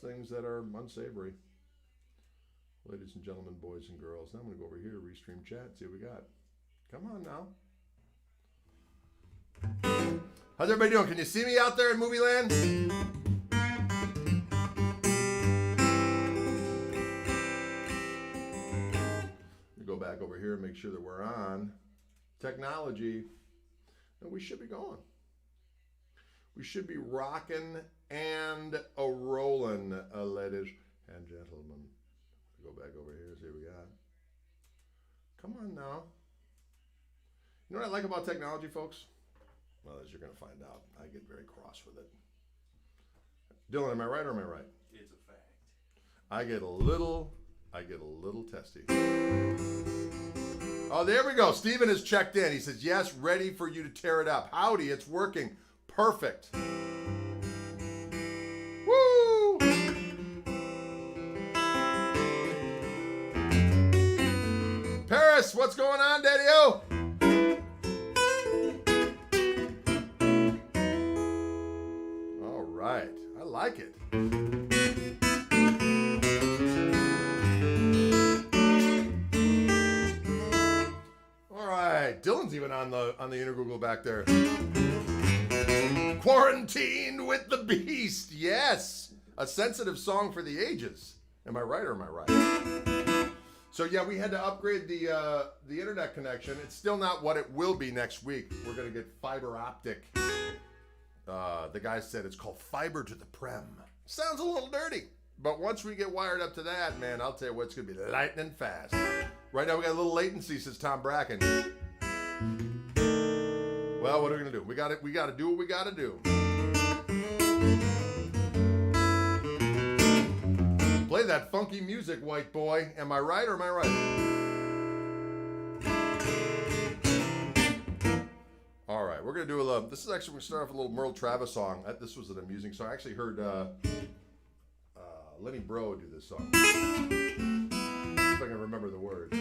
things that are unsavory. Ladies and gentlemen, boys and girls. Now I'm going to go over here, restream chat, see what we got. Come on now. How's everybody doing? Can you see me out there in movie land? We go back over here and make sure that we're on. Technology. And we should be going. We should be rocking and a rolling, ladies and gentlemen. Go back over here, see what we got. Come on now. You know what I like about technology, folks? Well, as you're going to find out, I get very cross with it. Dylan, am I right or am I right? It's a fact. I get a little testy. Oh, there we go. Steven has checked in. He says, yes, ready for you to tear it up. Howdy, it's working. Perfect. Woo! Paris, what's going on, Daddy-O? All right. I like it. All right. Dylan's even on the Intergoogle back there. Quarantined with the Beast. Yes. A sensitive song for the ages. Am I right or am I right? So yeah, we had to upgrade the internet connection. It's still not what it will be next week. We're going to get fiber optic. The guy said it's called fiber to the prem. Sounds a little dirty. But once we get wired up to that, man, I'll tell you what, it's going to be lightning fast. Right now we got a little latency, says Tom Bracken. Well, what are we going to do? We got to do what we got to do. Play that funky music, white boy. Am I right or am I right? All right, we're going to do a little, this is actually, we're going to start off with a little Merle Travis song. This was an amusing song. I actually heard Lenny Bro do this song. If I can remember the words.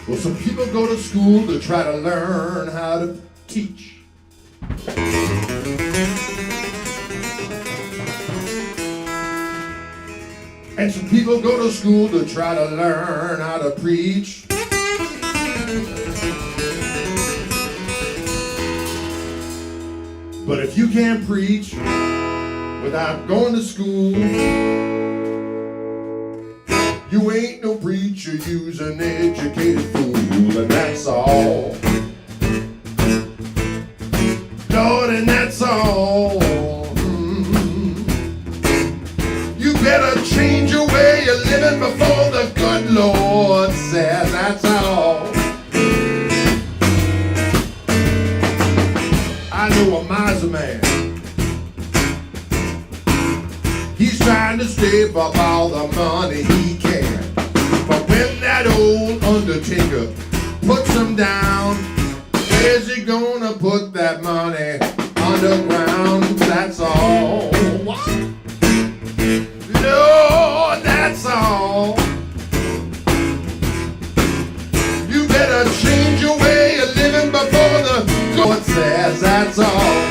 Well, some people go to school to try to learn how to teach. And some people go to school to try to learn how to preach. But if you can't preach without going to school, you ain't no preacher, you's an educated fool, and that's all. Lord, and that's all. You better change your way of living before the good Lord says that's all. I know a miser man. He's trying to save up all the money he can. But when that old undertaker puts him down, where's he gonna put that money? Underground, that's all. What? Lord, that's all. You better change your way of living before the Lord says that's all.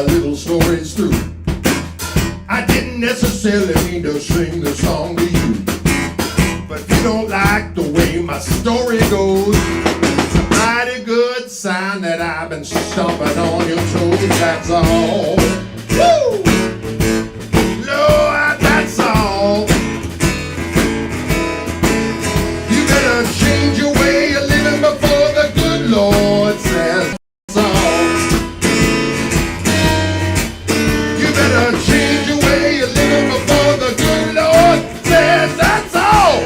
my little stories through. I didn't necessarily mean to sing the song to you, but if you don't like the way my story goes, it's a mighty good sign that I've been stomping on your toes, that's all. Woo! Lord, that's all. You better change your way of living before the good Lord says so. You better change your way of living before the good Lord says that's all.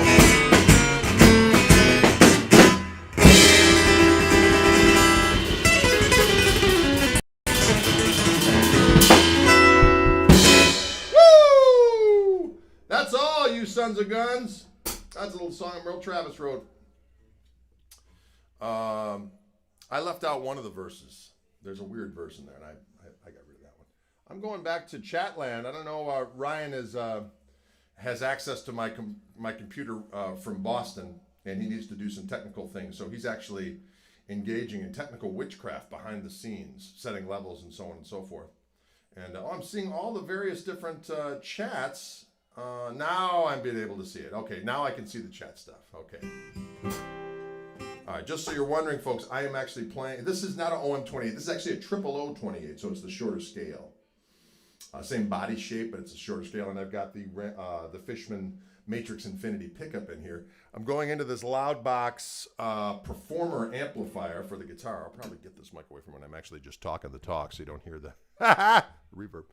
Woo! That's all, you sons of guns. That's a little song Merle Travis wrote. I left out one of the verses. There's a weird verse in there, and I got rid of that one. I'm going back to Chatland. I don't know. Ryan has access to my computer from Boston, and he needs to do some technical things. So he's actually engaging in technical witchcraft behind the scenes, setting levels and so on and so forth. And I'm seeing all the various different chats. Now I'm being able to see it. Okay, now I can see the chat stuff. Okay. All right, just so you're wondering, folks, I am actually playing. This is not an OM28. This is actually a triple O28, so it's the shorter scale. Same body shape, but it's a shorter scale. And I've got the Fishman Matrix Infinity pickup in here. I'm going into this Loudbox Performer amplifier for the guitar. I'll probably get this mic away from when I'm actually just talking the talk, so you don't hear the reverb.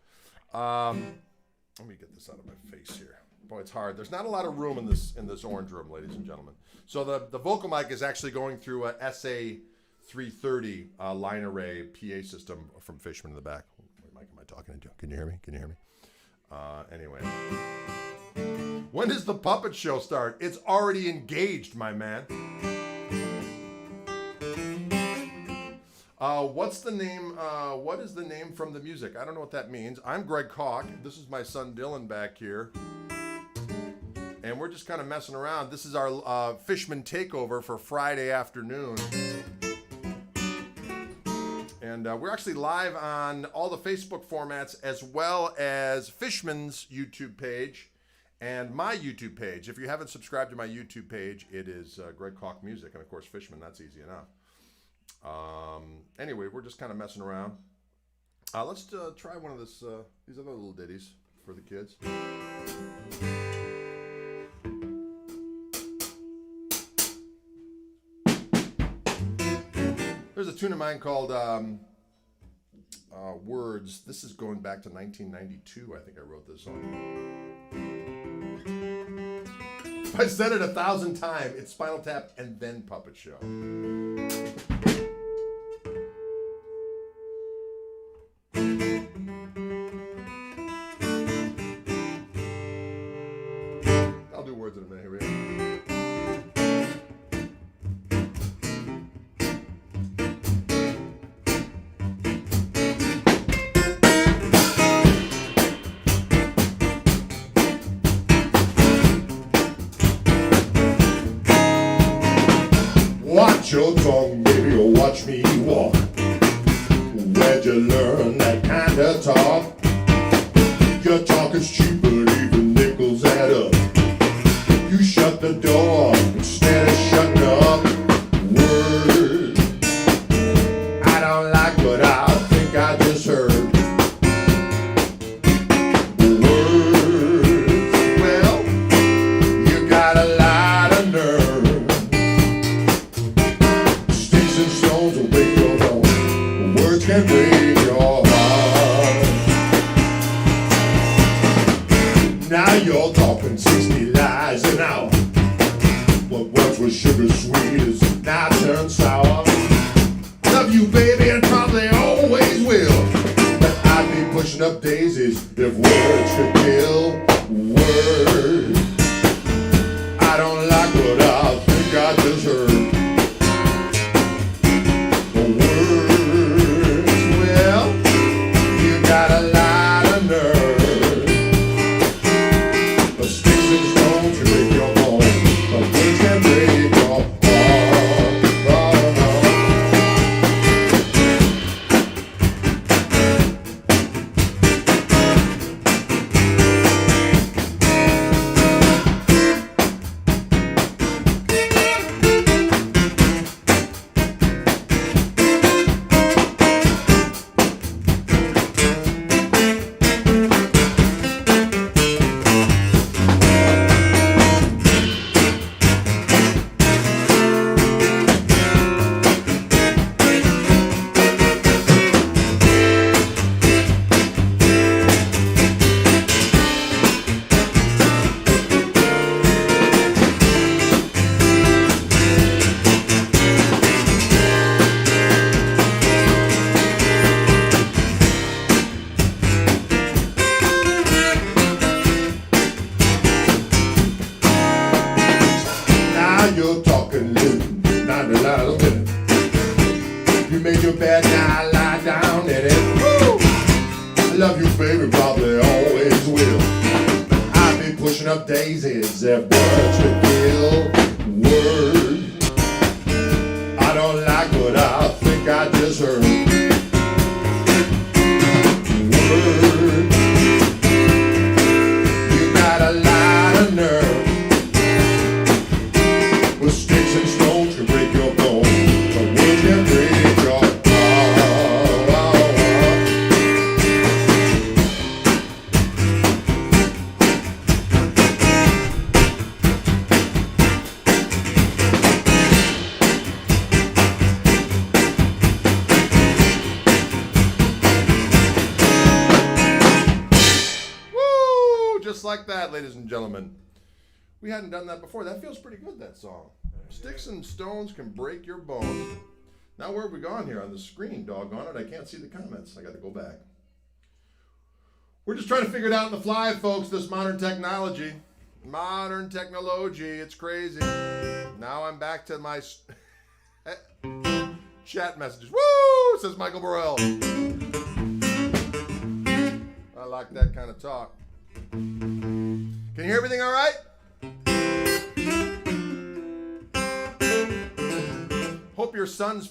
Let me get this out of my face here. Boy, it's hard. There's not a lot of room in this orange room, ladies and gentlemen. So the vocal mic is actually going through a SA330 line array PA system from Fishman in the back. What mic am I talking into? Can you hear me? Can you hear me? Anyway. When does the puppet show start? It's already engaged, my man. What's the name? What is the name from the music? I don't know what that means. I'm Greg Koch. This is my son Dylan back here. And we're just kind of messing around. This is our Fishman Takeover for Friday afternoon. And we're actually live on all the Facebook formats as well as Fishman's YouTube page and my YouTube page. If you haven't subscribed to my YouTube page, it is Greg Koch Music. And of course, Fishman, that's easy enough. Anyway, we're just kind of messing around. Let's try one of these other little ditties for the kids. There's a tune of mine called Words. This is going back to 1992. I think I wrote this song. If I said it 1,000 times, it's Spinal Tap and then Puppet Show. I'll do words in a minute. Here we go. Watch your tongue, baby, or watch me walk. Where'd you learn that kind of talk? Your talk is cheap, but even nickels add up. You shut the door instead of shutting up. Words, I don't like what I think I just heard. Words, well, you got a lot of nerve. Sticks and stones will break your bones. Words can break your heart. Now you're talking 60 lies an hour. What once was sugar sweet is now turned sour. Love you, baby, and probably always will. But I'd be pushing up daisies if words could kill. Words, I don't like what I think I just heard. Words, well, you got a lot of nerve. But sticks and stones can break your bones, but words can break your heart. Oh, phrases if words could kill word. I don't like what I think I just heard. Word. You got a lot of nerve. With sticks and stones can break your bones, but words can break your heart. Just like that, ladies and gentlemen. We hadn't done that before. That feels pretty good, that song. Sticks and stones can break your bones. Now where have we gone here on the screen? Doggone it, I can't see the comments. I got to go back. We're just trying to figure it out on the fly, folks, this modern technology. Modern technology, it's crazy. Now I'm back to my chat messages. Woo, says Michael Burrell. I like that kind of talk. Can you hear everything all right? Hope your son's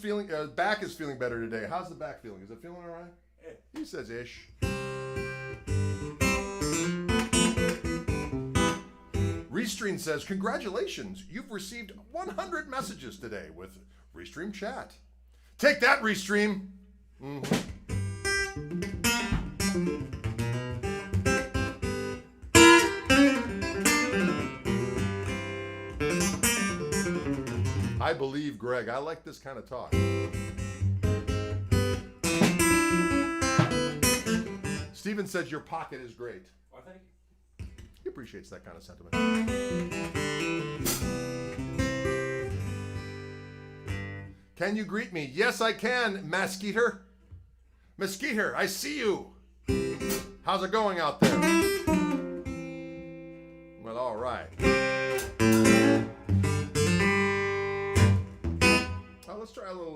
back is feeling better today. How's the back feeling? Is it feeling all right? He says ish. Restream says, congratulations, you've received 100 messages today with Restream Chat. Take that, Restream. I believe Greg. I like this kind of talk. Steven says your pocket is great. Well, thank you. He appreciates that kind of sentiment. Can you greet me? Yes, I can, Mesquiter. Mesquiter, I see you. How's it going out there? Well, all right. Let's try a little,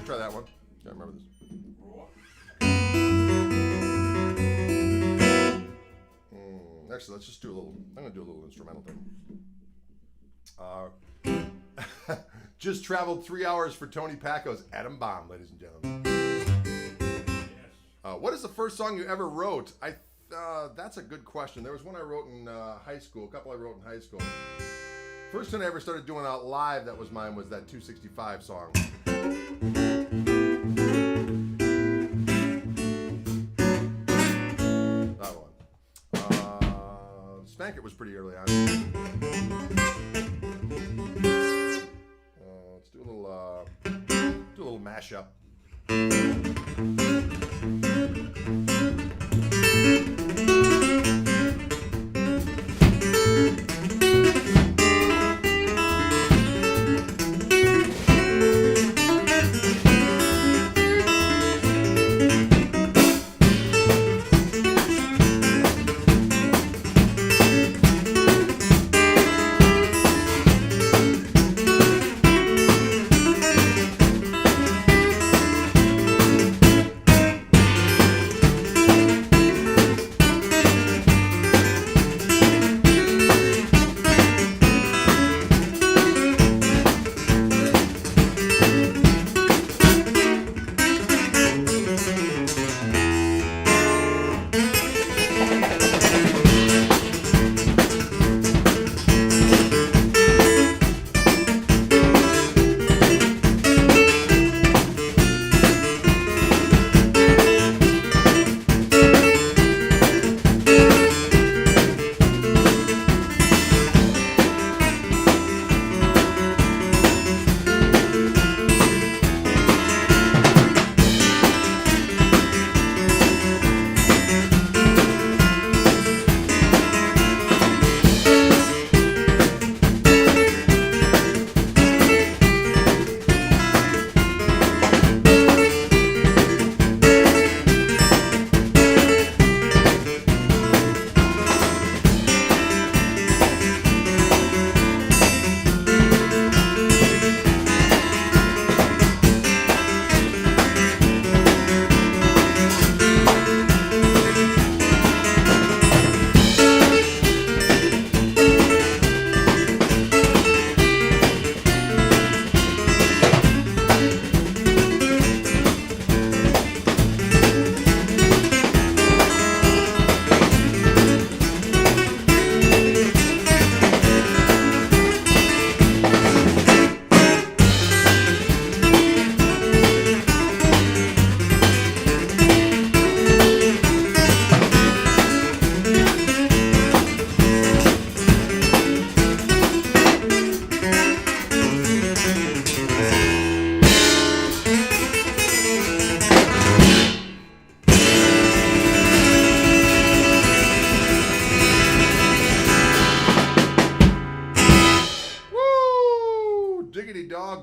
Try that one. Can't remember this. Actually, let's just do a little, I'm going to do a little instrumental thing. Just traveled 3 hours for Tony Packo's Atom Bomb, ladies and gentlemen. Yes. What is the first song you ever wrote? That's a good question. There was one I wrote in high school, a couple I wrote in high school. First one I ever started doing out live that was mine was that 265 song. That one. Spank It was pretty early on. Let's do a little mashup.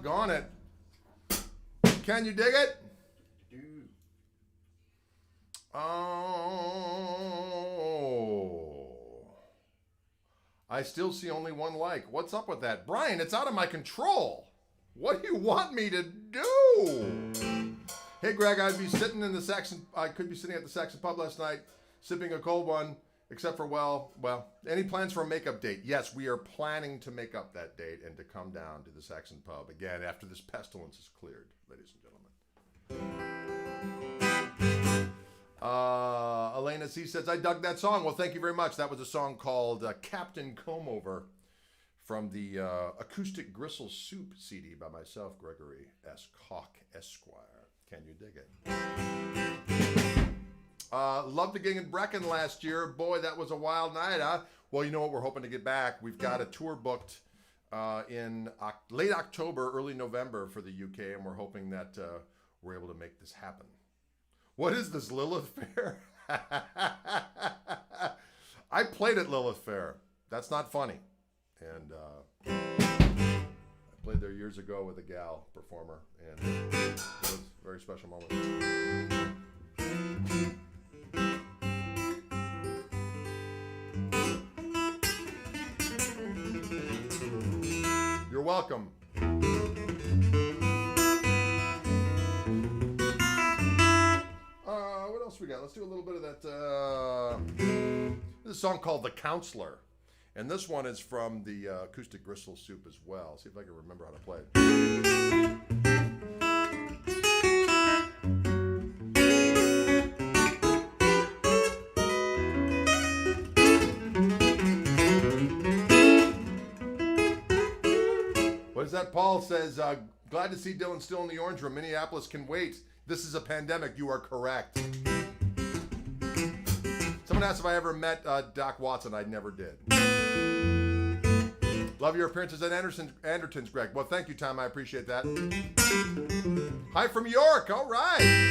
doggone it. Can you dig it? Oh. I still see only one like. What's up with that? Brian, it's out of my control. What do you want me to do? Hey, Greg, I could be sitting at the Saxon Pub last night, sipping a cold one, except for, well, any plans for a makeup date? Yes, we are planning to make up that date and to come down to the Saxon Pub again after this pestilence is cleared, ladies and gentlemen. Elena C says, I dug that song. Well, thank you very much. That was a song called Captain Comeover from the Acoustic Gristle Soup CD by myself, Gregory S. Koch, Esquire. Can you dig it? Loved the gig in Brecken last year. Boy, that was a wild night, huh? Well, you know what? We're hoping to get back. We've got a tour booked in late October, early November for the UK, and we're hoping that we're able to make this happen. What is this, Lilith Fair? I played at Lilith Fair. That's not funny. And I played there years ago with a gal performer, and it was a very special moment. You're welcome. What else we got? Let's do a little bit of that. This is a song called The Counselor. And this one is from the Acoustic Gristle Soup as well. See if I can remember how to play it. What is that? Paul says, glad to see Dylan still in the Orange Room. Minneapolis can wait. This is a pandemic. You are correct. Someone asked if I ever met Doc Watson. I never did. Love your appearances at Anderton's, Greg. Well, thank you, Tom. I appreciate that. Hi from York. All right.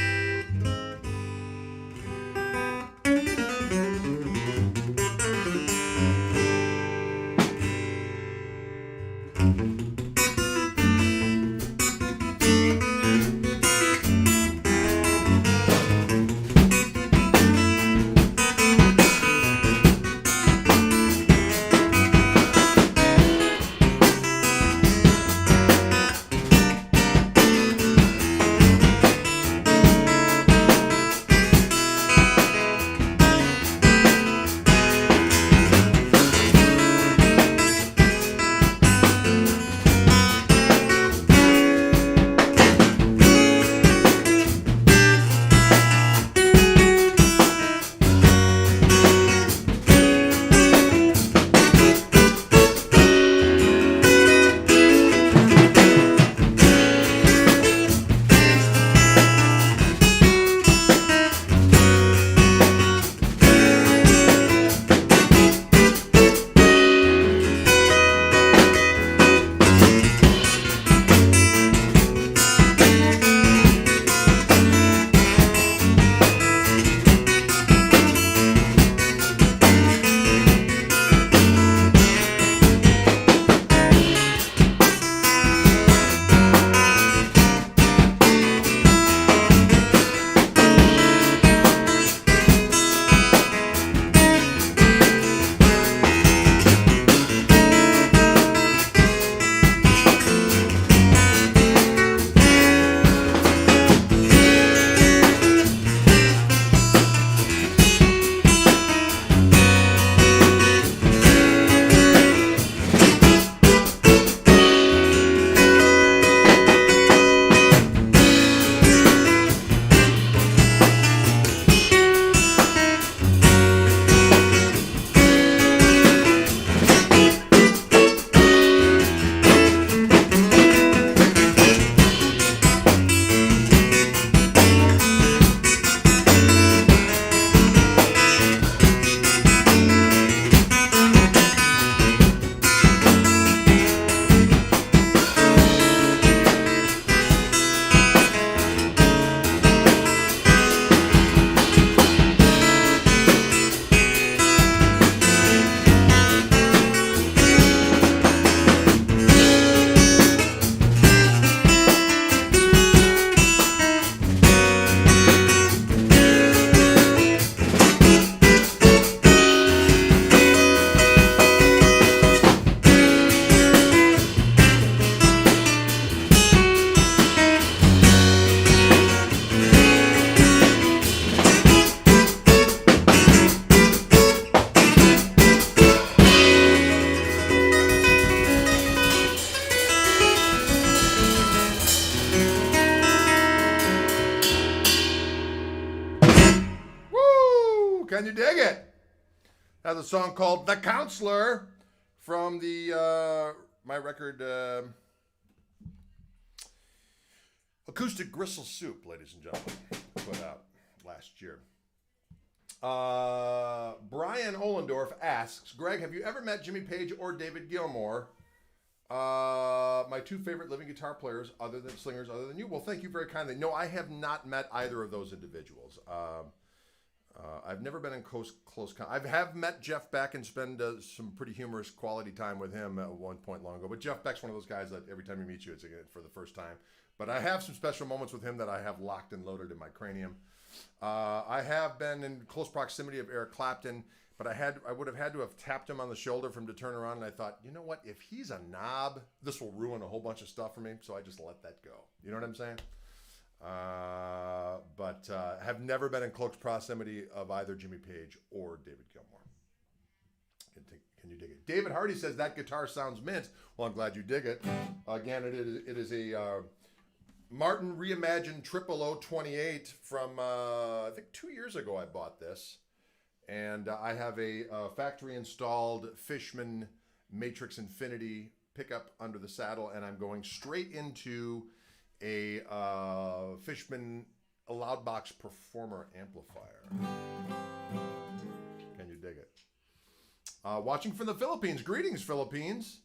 That's a song called "The Counselor" from the my record Acoustic Gristle Soup, ladies and gentlemen, put out last year. Brian Ollendorf asks, Greg, have you ever met Jimmy Page or David Gilmour? My two favorite living guitar players, slingers, other than you. Well, thank you very kindly. No, I have not met either of those individuals. I've never been in close I have met Jeff Beck and spend some pretty humorous quality time with him at one point long ago. But Jeff Beck's one of those guys that every time he meets you, it's for the first time. But I have some special moments with him that I have locked and loaded in my cranium. I have been in close proximity of Eric Clapton, but I would have had to have tapped him on the shoulder for him to turn around, and I thought, you know what? If he's a knob, this will ruin a whole bunch of stuff for me, so I just let that go. You know what I'm saying? But have never been in close proximity of either Jimmy Page or David Gilmour. Can you dig it? David Hardy says, that guitar sounds mint. Well, I'm glad you dig it. Again, it is a Martin Reimagined 00028 from, I think 2 years ago I bought this. And I have a factory installed Fishman Matrix Infinity pickup under the saddle, and I'm going straight into a Fishman Loudbox Performer amplifier. Can you dig it? Watching from the Philippines. Greetings, Philippines.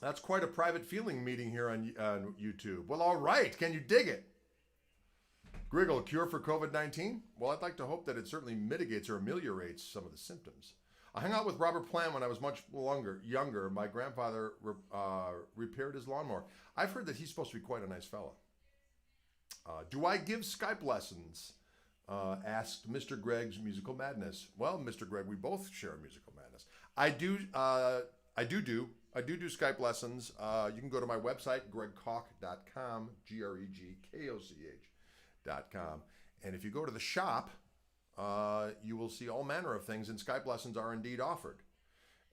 That's quite a private feeling meeting here on YouTube. Well, all right. Can you dig it? Griggle, cure for COVID-19? Well, I'd like to hope that it certainly mitigates or ameliorates some of the symptoms. I hung out with Robert Plant when I was much younger. My grandfather repaired his lawnmower. I've heard that he's supposed to be quite a nice fella. Do I give Skype lessons? Asked Mr. Greg's Musical Madness. Well, Mr. Greg, we both share musical madness. I do do Skype lessons. You can go to my website, gregkoch.com, GREGKOCH.com. And if you go to the shop, you will see all manner of things, and Skype lessons are indeed offered.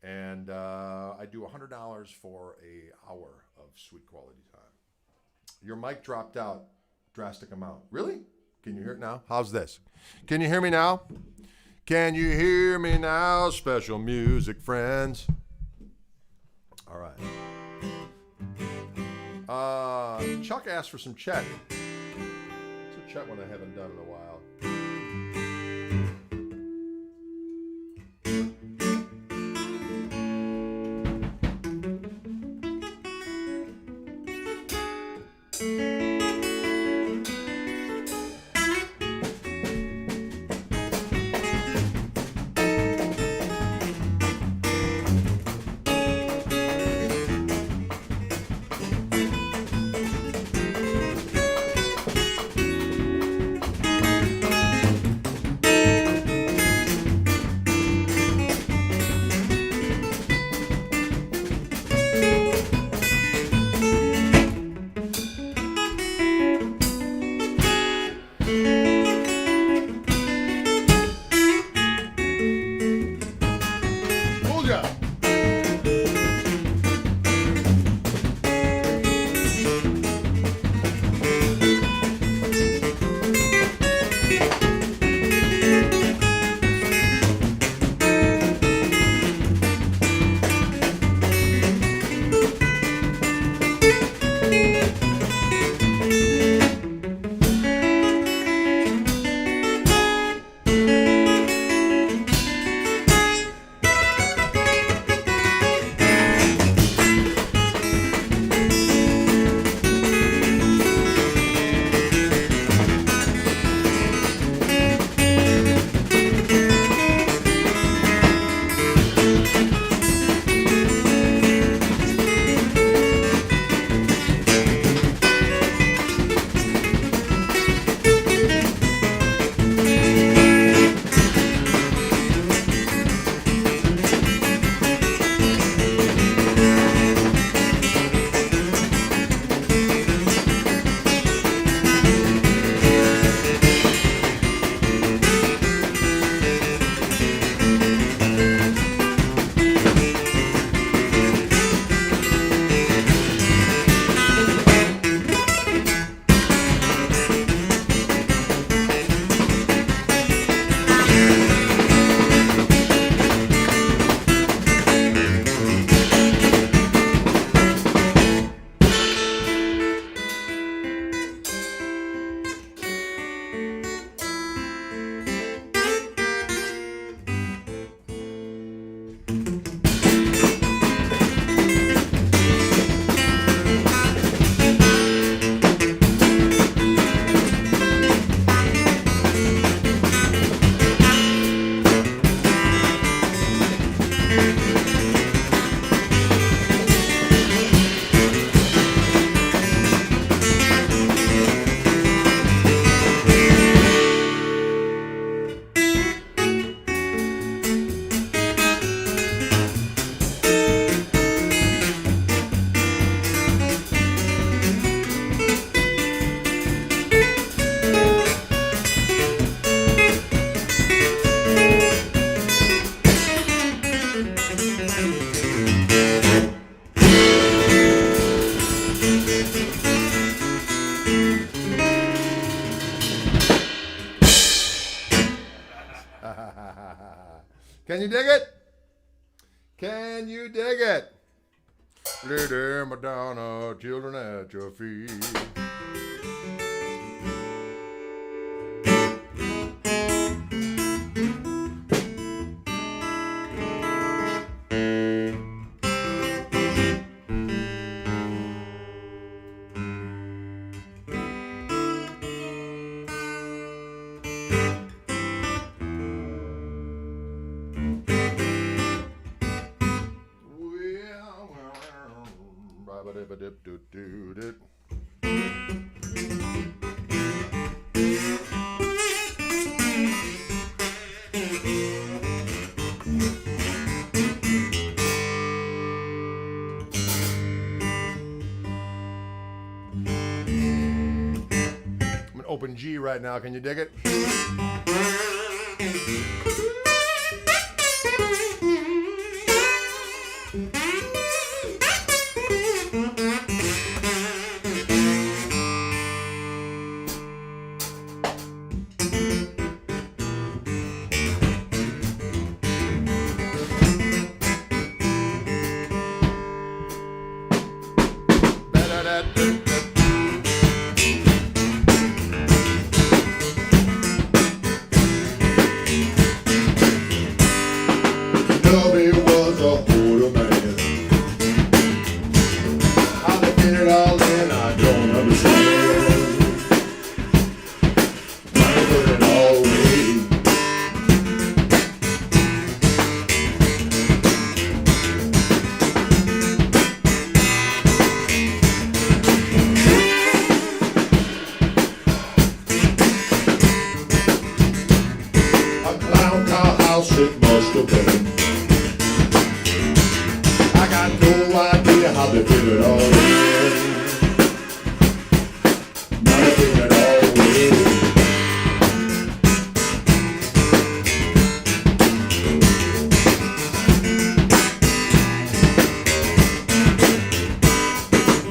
And I do $100 for an hour of sweet quality time. Your mic dropped out drastic amount. Really? Can you hear it now? How's this? Can you hear me now? Can you hear me now, special music friends? All right. Chuck asked for some Chet. It's a Chet one I haven't done in a while. Can you dig it? Can you dig it? Lady Madonna, children at your feet. I'm an open G right now. Can you dig it? Nobody was a older man. How they fit it all in, I don't understand. Trying to put it all away. A clown car house it must have been. I got no idea how they fit it all in. Not a thing at all in.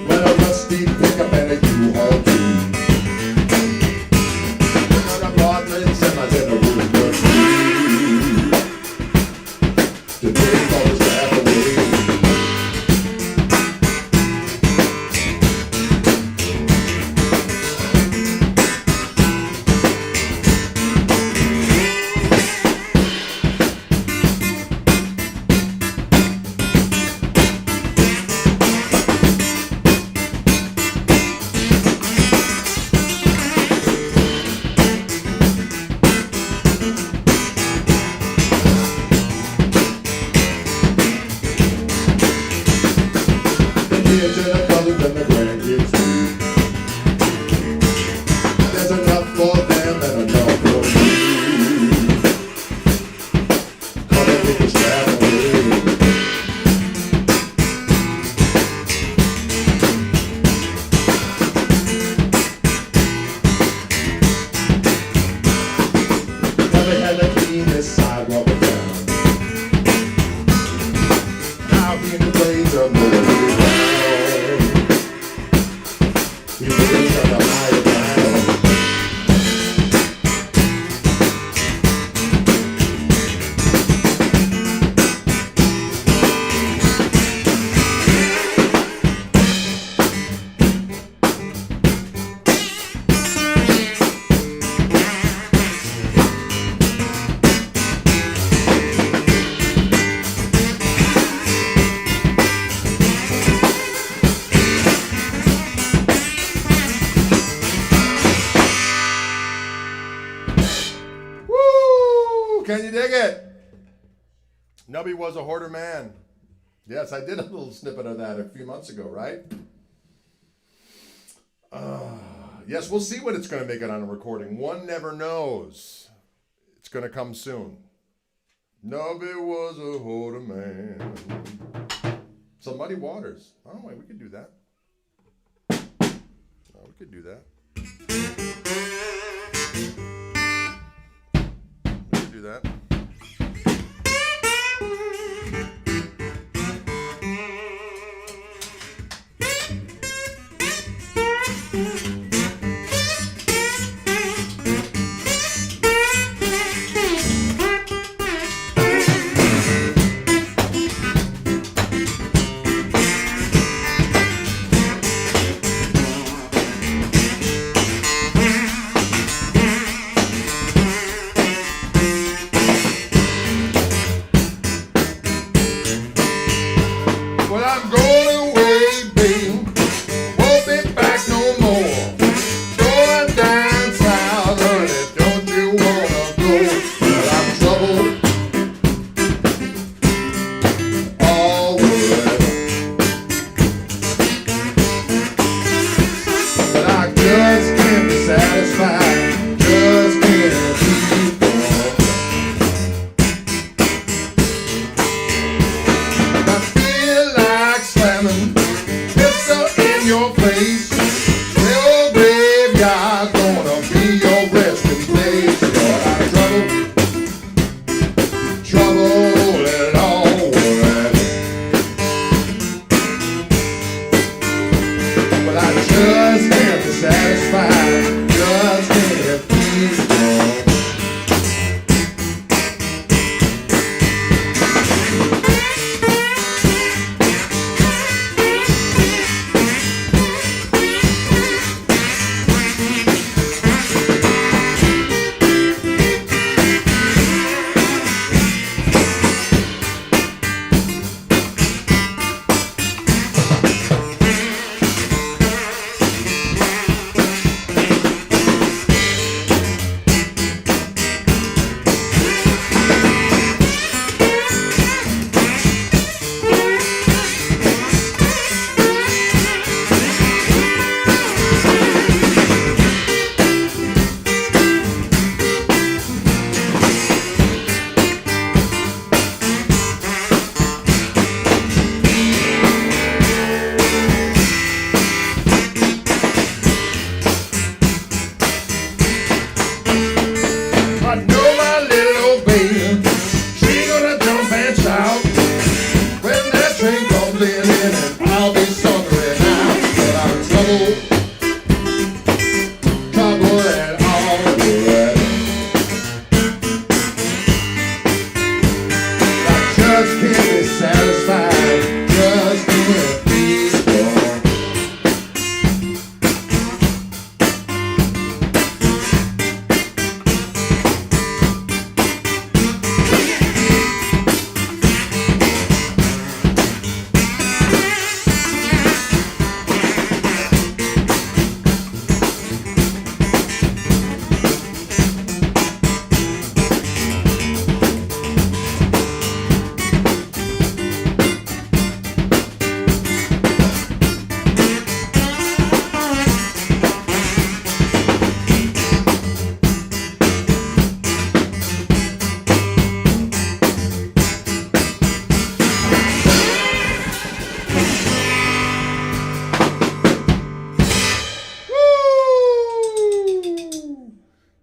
Well, a rusty pickup and a U-Haul too. Got apartments and I said a room or two. To take all this crap away. Nubby was a hoarder man. Yes, I did a little snippet of that a few months ago, right? Yes, we'll see when it's going to make it on a recording. One never knows. It's going to come soon. Nubby was a hoarder man. Some Muddy Waters. Oh, wait, we could do that. Oh, we could do that. We could do that.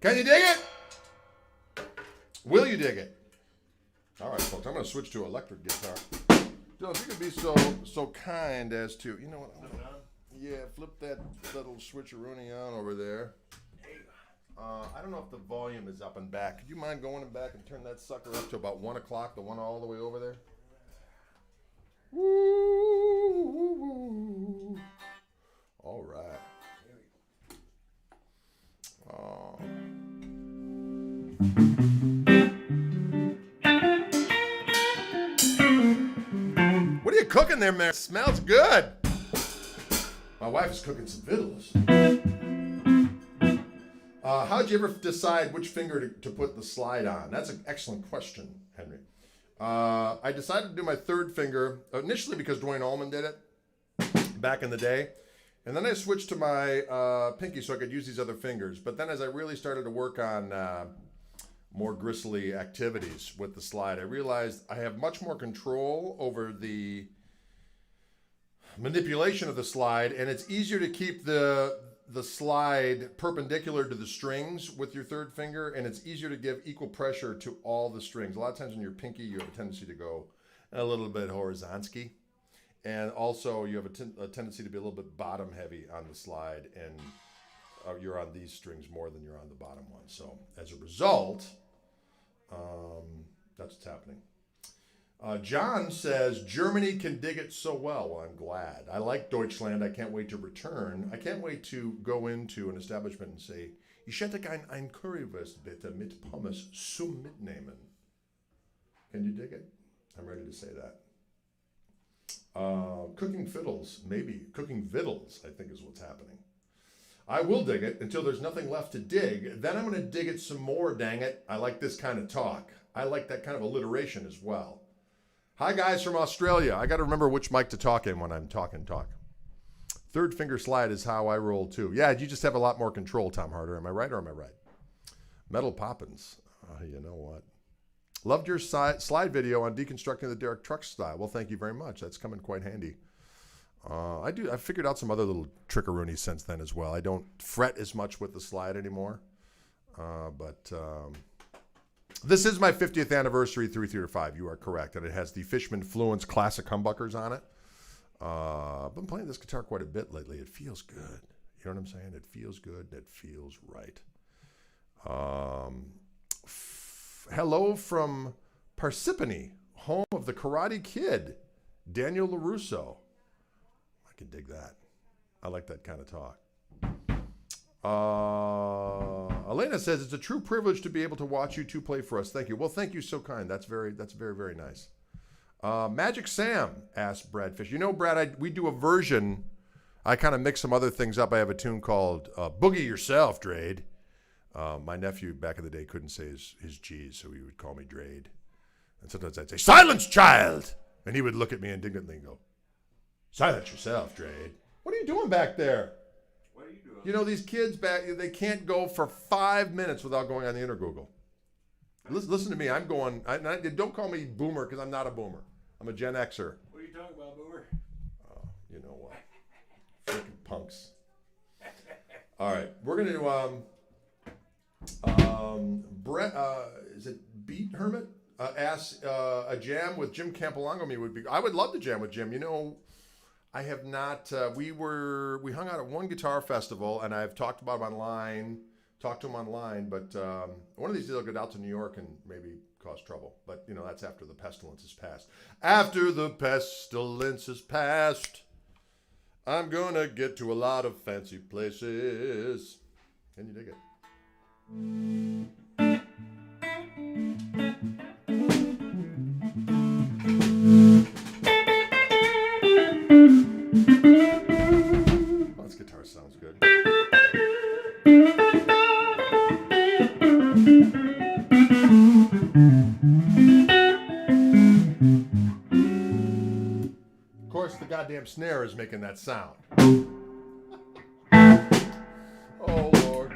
Can you dig it? Will you dig it? All right, folks, I'm going to switch to electric guitar. Dylan, if you could be so kind as to, you know what? Yeah, flip that little switcheroony on over there. I don't know if the volume is up and back. Could you mind going in back and turn that sucker up to about 1 o'clock, the one all the way over there? Woo! All right. What are you cooking there, man? It smells good. My wife is cooking some fiddles. How'd you ever decide which finger to put the slide on? That's an excellent question, Henry. I decided to do my third finger initially because Dwayne Allman did it back in the day. And then I switched to my pinky so I could use these other fingers. But then as I really started to work on more gristly activities with the slide, I realized I have much more control over the manipulation of the slide, and it's easier to keep the slide perpendicular to the strings with your third finger, and it's easier to give equal pressure to all the strings. A lot of times in your pinky, you have a tendency to go a little bit horizontal, and also you have a tendency to be a little bit bottom heavy on the slide, and you're on these strings more than you're on the bottom one. So as a result, that's what's happening. John says, Germany can dig it so well. Well, I'm glad. I like Deutschland. I can't wait to return. I can't wait to go into an establishment and say, ich hätte ein Currywurst bitte mit Pommes zum Mitnehmen. Can you dig it? I'm ready to say that. Cooking fiddles, maybe. Cooking vittles, I think is what's happening. I will dig it until there's nothing left to dig. Then I'm going to dig it some more, dang it. I like this kind of talk. I like that kind of alliteration as well. Hi, guys from Australia. I got to remember which mic to talk in when I'm talking talk. Third finger slide is how I roll, too. Yeah, you just have a lot more control, Tom Harder. Am I right or am I right? Metal Poppins. You know what? Loved your slide video on deconstructing the Derek Truck style. Well, thank you very much. That's coming quite handy. I figured out some other little trickeroonies since then as well. I don't fret as much with the slide anymore. This is my 50th anniversary through Theater 5. You are correct. And it has the Fishman Fluence classic humbuckers on it. I've been playing this guitar quite a bit lately. It feels good. You know what I'm saying? It feels good. It feels right. Hello from Parsippany, home of the Karate Kid, Daniel LaRusso. I can dig that. I like that kind of talk. Elena says, it's a true privilege to be able to watch you two play for us. Thank you. Well, thank you. So kind. That's very, very nice. Magic Sam asked Brad Fish. You know, Brad, we do a version. I kind of mix some other things up. I have a tune called Boogie Yourself, Drade. My nephew back in the day couldn't say his G's, so he would call me Drade. And sometimes I'd say, silence, child! And he would look at me indignantly and go, silence yourself, Drade. What are you doing back there? What are you doing? You know, these kids back, they can't go for 5 minutes without going on the Intergoogle. Listen to me. I'm going, don't call me boomer because I'm not a boomer. I'm a Gen Xer. What are you talking about, boomer? Oh, you know what? Freaking punks. All right. We're going to Brett, is it Beat Hermit? Asks a jam with Jim Campolongo would be. I would love to jam with Jim. You know, I have not. We hung out at one guitar festival, and I've talked to him online. But one of these days I'll get out to New York and maybe cause trouble. But you know, that's after the pestilence is past. After the pestilence is past, I'm gonna get to a lot of fancy places. Can you dig it? Oh, this guitar sounds good. Of course, the goddamn snare is making that sound. Oh, Lord.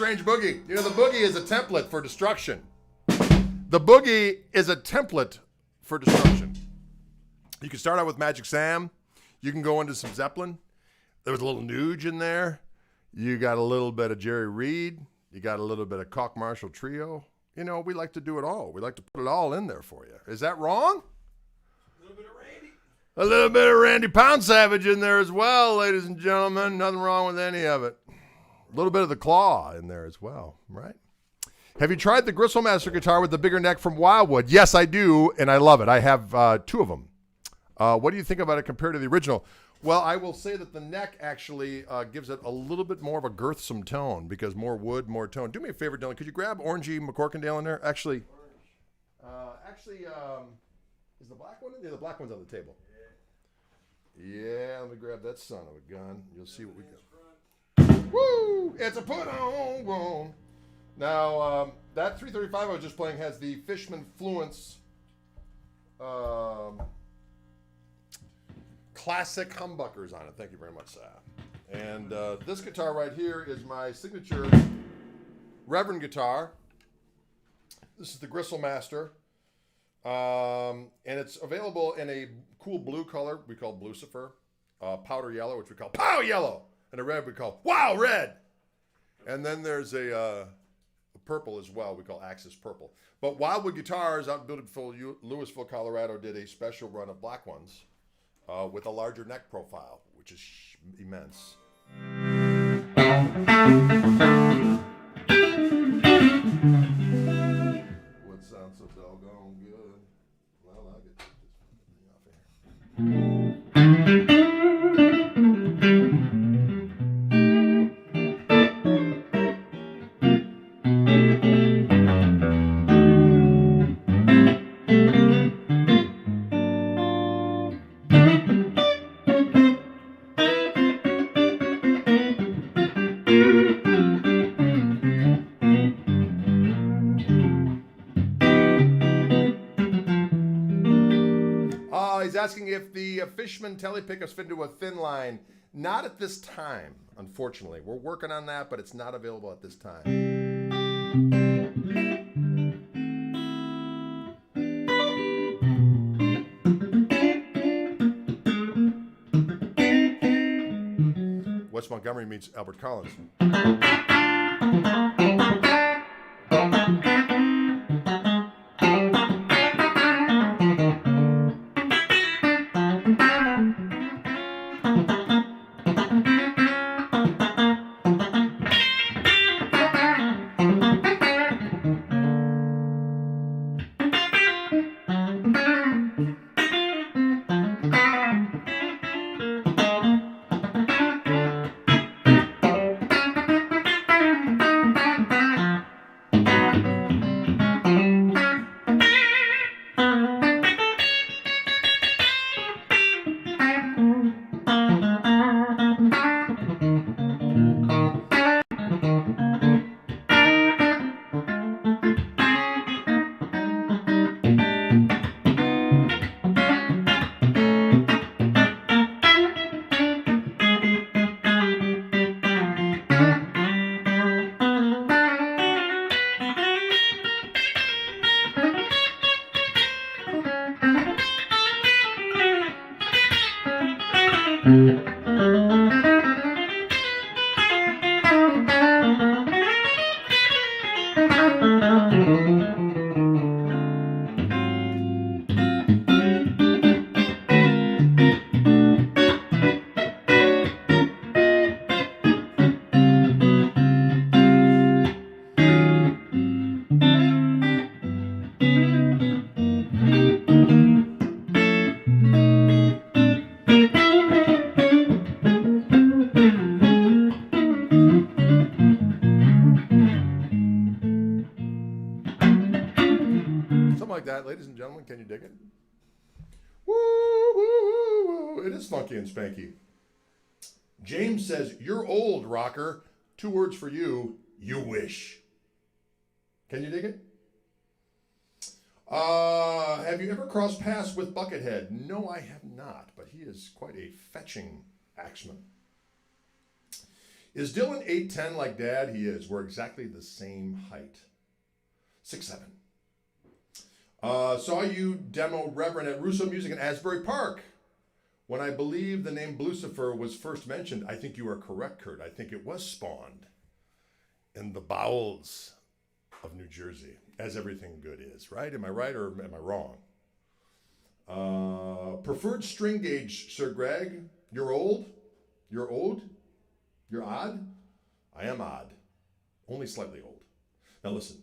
strange boogie. You know, the boogie is a template for destruction. The boogie is a template for destruction. You can start out with Magic Sam. You can go into some Zeppelin. There was a little Nuge in there. You got a little bit of Jerry Reed. You got a little bit of Koch Marshall Trio. You know, we like to do it all. We like to put it all in there for you. Is that wrong? A little bit of Randy. A little bit of Randy Pound Savage in there as well, ladies and gentlemen. Nothing wrong with any of it. A little bit of the Claw in there as well, right? Have you tried the Gristlemancer guitar with the bigger neck from Wildwood? Yes, I do, and I love it. I have 2 of them. What do you think about it compared to the original? Well, I will say that the neck actually gives it a little bit more of a girthsome tone because more wood, more tone. Do me a favor, Dylan. Could you grab Orangey McCorkindale in there? Actually, is the black one in there? The black one's on the table. Yeah, let me grab that son of a gun. You'll see what we got. Woo! It's a put on one. Now, that 335 I was just playing has the Fishman Fluence classic humbuckers on it. Thank you very much, Sam. And this guitar right here is my signature Reverend guitar. This is the Gristlemancer. And it's available in a cool blue color we call Blucifer, powder yellow, which we call Pow Yellow, and a red we call Wow Red. And then there's a purple as well we call Axis Purple. But Wildwood Guitars out in Louisville, Colorado did a special run of black ones with a larger neck profile, which is immense. What sounds so doggone good? Well, I'll get this thing off here. Asking if the Fishman telepickups fit into a thin line. Not at this time, unfortunately. We're working on that, but it's not available at this time. West Montgomery meets Albert Collins. Ladies and gentlemen, can you dig it? Woo, woo, woo, woo. It is funky and spanky. James says, "You're old, rocker. 2 words for you, you wish." Can you dig it? Have you ever crossed paths with Buckethead? No, I have not, but he is quite a fetching axeman. Is Dylan 8'10" like Dad? He is. We're exactly the same height. 6'7". Saw you demo Reverend at Russo Music in Asbury Park. When I believe the name Blucifer was first mentioned, I think you are correct, Kurt. I think it was spawned in the bowels of New Jersey, as everything good is, right? Am I right or am I wrong? Preferred string gauge, Sir Greg. You're old? You're old? You're odd? I am odd. Only slightly old. Now listen.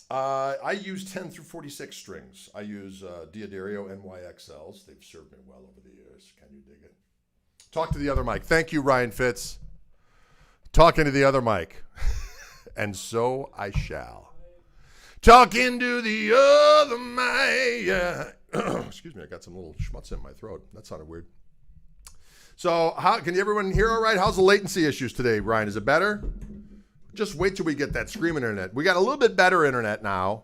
I use 10 through 46 strings. I use Diodario NYXLs. They've served me well over the years. Can you dig it? Talk to the other mic. Thank you, Ryan Fitz. Talking to the other mic. And so I shall. Talking to the other mic. Excuse me, I got some little schmutz in my throat. That sounded weird. So, can everyone hear all right? How's the latency issues today, Ryan? Is it better? Just wait till we get that screaming internet. We got a little bit better internet now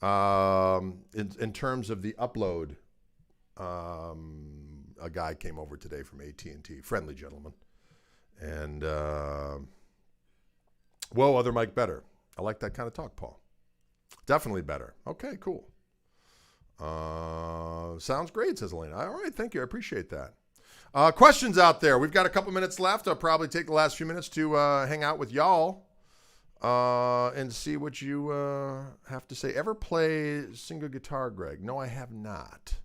in terms of the upload. A guy came over today from AT&T, friendly gentleman. And, whoa, other mic better. I like that kind of talk, Paul. Definitely better. Okay, cool. Sounds great, says Elena. All right, thank you. I appreciate that. Questions out there. We've got a couple minutes left. I'll probably take the last few minutes to hang out with y'all and see what you have to say. Ever play single guitar, Greg? No, I have not.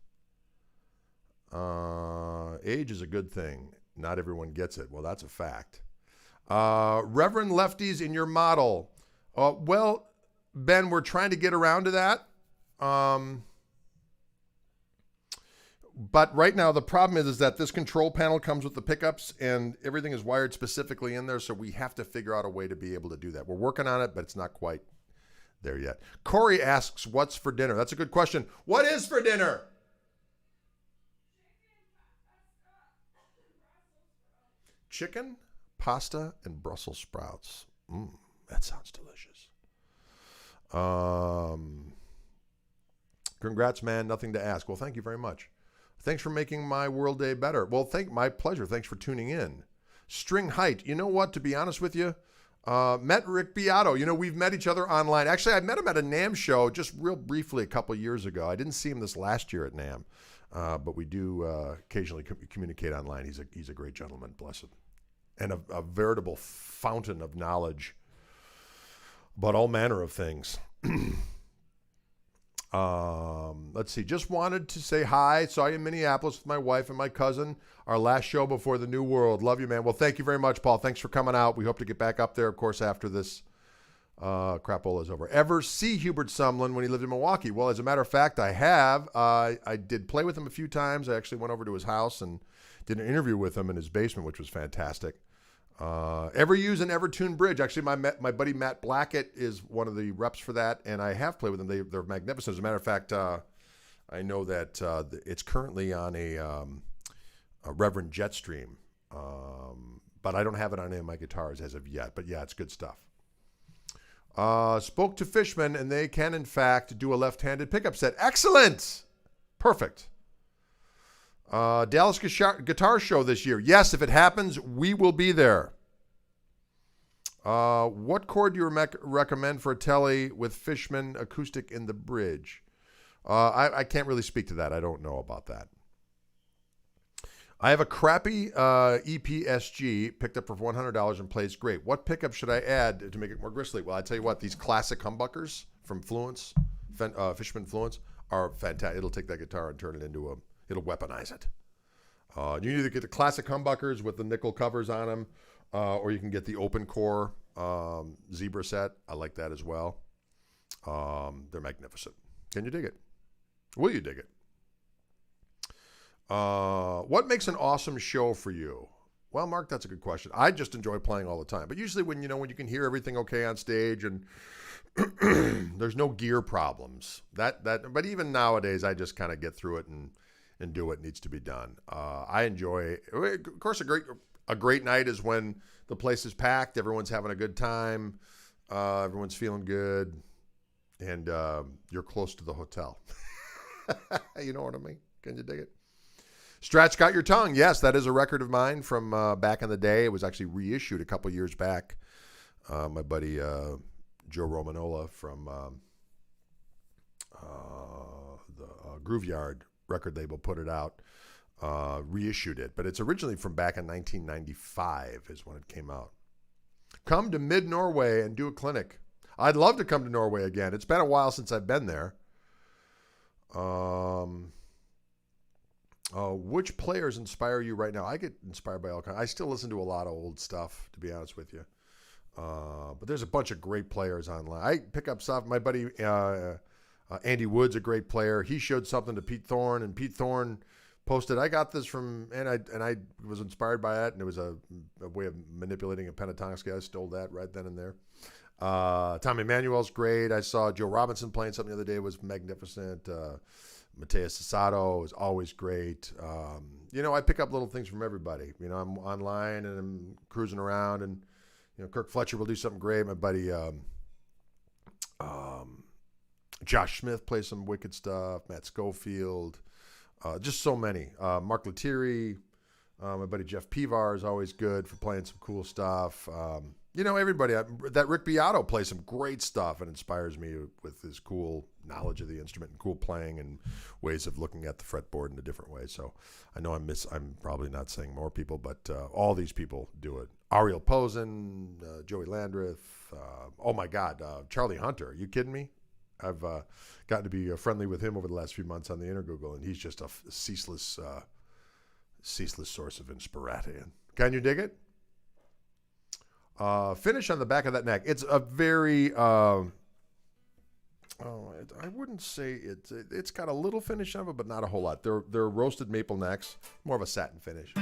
Age is a good thing. Not everyone gets it. Well, that's a fact. Reverend lefties in your model. Well, Ben, we're trying to get around to that. But right now, the problem is that this control panel comes with the pickups and everything is wired specifically in there. So we have to figure out a way to be able to do that. We're working on it, but it's not quite there yet. Corey asks, what's for dinner? That's a good question. What is for dinner? Chicken, pasta, and Brussels sprouts. That sounds delicious. Congrats, man. Nothing to ask. Well, thank you very much. Thanks for making my world day better. Well, my pleasure. Thanks for tuning in. String height. You know what? To be honest with you, met Rick Beato. You know, we've met each other online. Actually, I met him at a NAMM show just real briefly a couple years ago. I didn't see him this last year at NAMM, but we do occasionally communicate online. He's a great gentleman, bless him, and a veritable fountain of knowledge about all manner of things. Let's see. Just wanted to say hi. Saw you in Minneapolis with my wife and my cousin. Our last show before the new world. Love you, man. Well, thank you very much, Paul. Thanks for coming out. We hope to get back up there, of course, after this crapola is over. Ever see Hubert Sumlin when he lived in Milwaukee? Well, as a matter of fact, I have. I did play with him a few times. I actually went over to his house and did an interview with him in his basement, which was fantastic. Ever use an Evertune bridge? Actually, my buddy Matt Blackett is one of the reps for that, and I have played with them. They're magnificent. As a matter of fact, I know that it's currently on a Reverend Jetstream, but I don't have it on any of my guitars as of yet. But yeah, it's good stuff. Spoke to Fishman, and they can, in fact, do a left-handed pickup set. Excellent! Perfect. Dallas Guitar Show this year. Yes, if it happens, we will be there. What chord do you recommend for a telly with Fishman acoustic in the bridge? I can't really speak to that. I don't know about that. I have a crappy EPSG picked up for $100 and plays great. What pickup should I add to make it more gristly? Well, I tell you what, these classic humbuckers from Fluence, Fishman Fluence, are fantastic. It'll take that guitar and turn it into it'll weaponize it. You either get the classic humbuckers with the nickel covers on them, or you can get the open core zebra set. I like that as well. They're magnificent. Can you dig it? Will you dig it? What makes an awesome show for you? Well, Mark, that's a good question. I just enjoy playing all the time. But usually when you can hear everything okay on stage and there's no gear problems. But even nowadays, I just kind of get through it and do what needs to be done. I enjoy, of course, a great night is when the place is packed, everyone's having a good time, everyone's feeling good, and you're close to the hotel. You know what I mean? Can you dig it? Stretch Got Your Tongue. Yes, that is a record of mine from back in the day. It was actually reissued a couple years back. My buddy Joe Romanola from the Groove Yard record label put it out, reissued it. But it's originally from back in 1995 is when it came out. Come to mid-Norway and do a clinic. I'd love to come to Norway again. It's been a while since I've been there. Which players inspire you right now? I get inspired by all kinds. I still listen to a lot of old stuff, to be honest with you. But there's a bunch of great players online. I pick up stuff. My buddy Andy Wood's a great player. He showed something to Pete Thorne, and Pete Thorne posted, I got this from, and I was inspired by it, and it was a way of manipulating a pentatonic scale. I stole that right then and there. Tom Emanuel's great. I saw Joe Robinson playing something the other day. It was magnificent. Mateus Sasato is always great. I pick up little things from everybody. I'm online and I'm cruising around, and Kirk Fletcher will do something great. My buddy Josh Smith plays some wicked stuff. Matt Schofield, just so many. Mark Lettieri, my buddy Jeff Pivar is always good for playing some cool stuff. Everybody. That Rick Beato plays some great stuff and inspires me with his cool knowledge of the instrument and cool playing and ways of looking at the fretboard in a different way. So I know I'm probably not saying more people, but all these people do it. Ariel Posen, Joey Landreth, oh my God, Charlie Hunter. Are you kidding me? I've gotten to be friendly with him over the last few months on the Intergoogle, and he's just a ceaseless source of inspiration. Can you dig it? Finish on the back of that neck. It's a very, I wouldn't say it's got a little finish of it, but not a whole lot. They're roasted maple necks, more of a satin finish.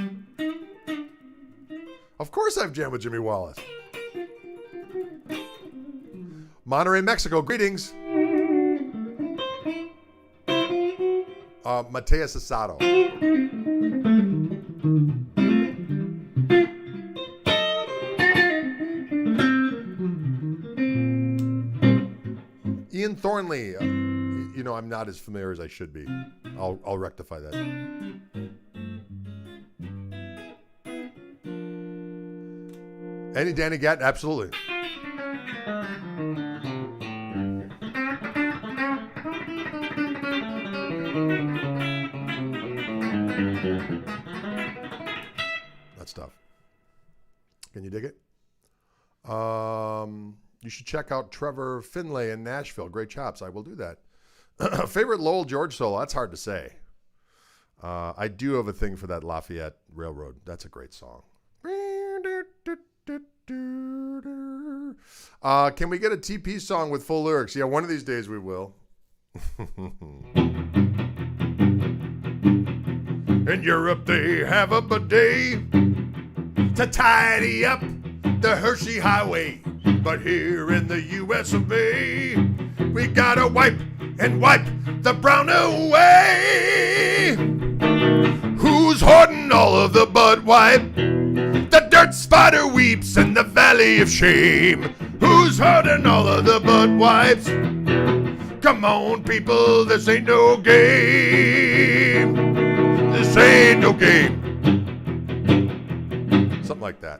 Of course I've jammed with Jimmy Wallace. Monterrey, Mexico, greetings. Mateus Sasato. Ian Thornley. I'm not as familiar as I should be. I'll rectify that. Any Danny Gatton? Absolutely. That stuff. Can you dig it? You should check out Trevor Finlay in Nashville. Great chops. I will do that. Favorite Lowell George solo? That's hard to say. I do have a thing for that Lafayette Railroad. That's a great song. Can we get a TP song with full lyrics? Yeah, one of these days we will. In Europe they have a bidet to tidy up the Hershey Highway. But here in the U.S. of A, we gotta wipe the brown away. Who's hoarding all of the Bud wipe? The dirt spider weeps in the valley of shame. Who's hoarding all of the Bud wipes? Come on, people, this ain't no game. This ain't no game. Something like that.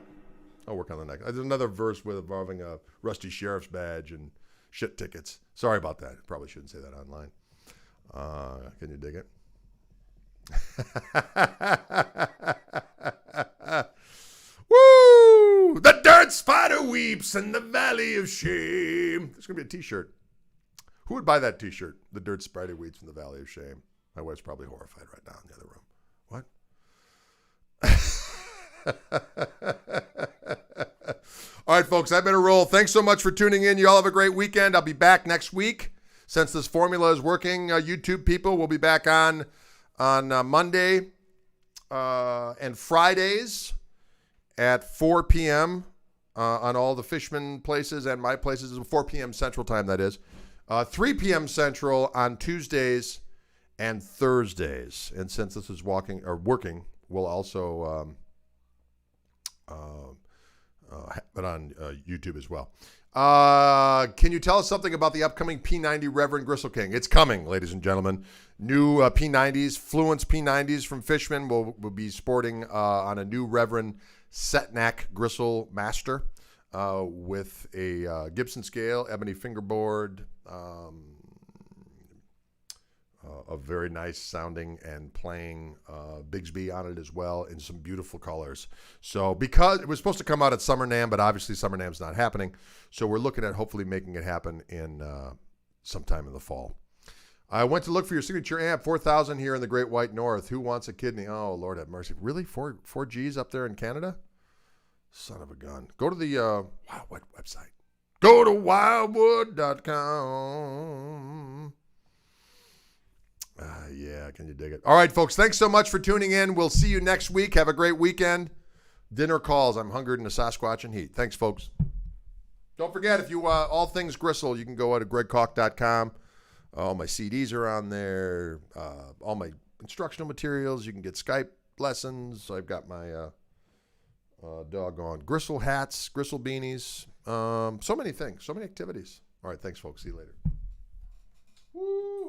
I'll work on the next. There's another verse involving a rusty sheriff's badge and shit tickets. Sorry about that. Probably shouldn't say that online. Can you dig it? Woo! The dirt spider weeps in the valley of shame. There's going to be a t-shirt. Who would buy that t-shirt? The dirt spider weeps in the valley of shame. My wife's probably horrified right now in the other room. What? All right, folks, I better roll. Thanks so much for tuning in. You all have a great weekend. I'll be back next week. Since this formula is working, YouTube people will be back on Monday and Fridays at 4 p.m. On all the Fishman places and my places. 4 p.m. Central Time, that is. 3 p.m. Central on Tuesdays and Thursdays. And since this is working, we'll also have it on YouTube as well. Can you tell us something about the upcoming P90 Reverend Gristle King? It's coming, ladies and gentlemen. New P90s, Fluence P90s from Fishman will be sporting on a new Reverend Setnack Gristle Master with a Gibson scale, ebony fingerboard, a very nice sounding and playing Bigsby on it as well in some beautiful colors. So because it was supposed to come out at Summer NAMM, but obviously Summer NAMM's not happening. So we're looking at hopefully making it happen in sometime in the fall. I went to look for your signature amp, 4,000 here in the Great White North. Who wants a kidney? Oh, Lord have mercy. Really? 4 Gs up there in Canada? Son of a gun. Go to the what website? Go to wildwood.com. Yeah, can you dig it? All right, folks, thanks so much for tuning in. We'll see you next week. Have a great weekend. Dinner calls. I'm hungered in the Sasquatch and heat. Thanks, folks. Don't forget, if you all things Gristle, you can go to gregkoch.com. All my CDs are on there. All my instructional materials. You can get Skype lessons. I've got my doggone Gristle hats, Gristle beanies. So many things, so many activities. All right, thanks, folks. See you later. Woo!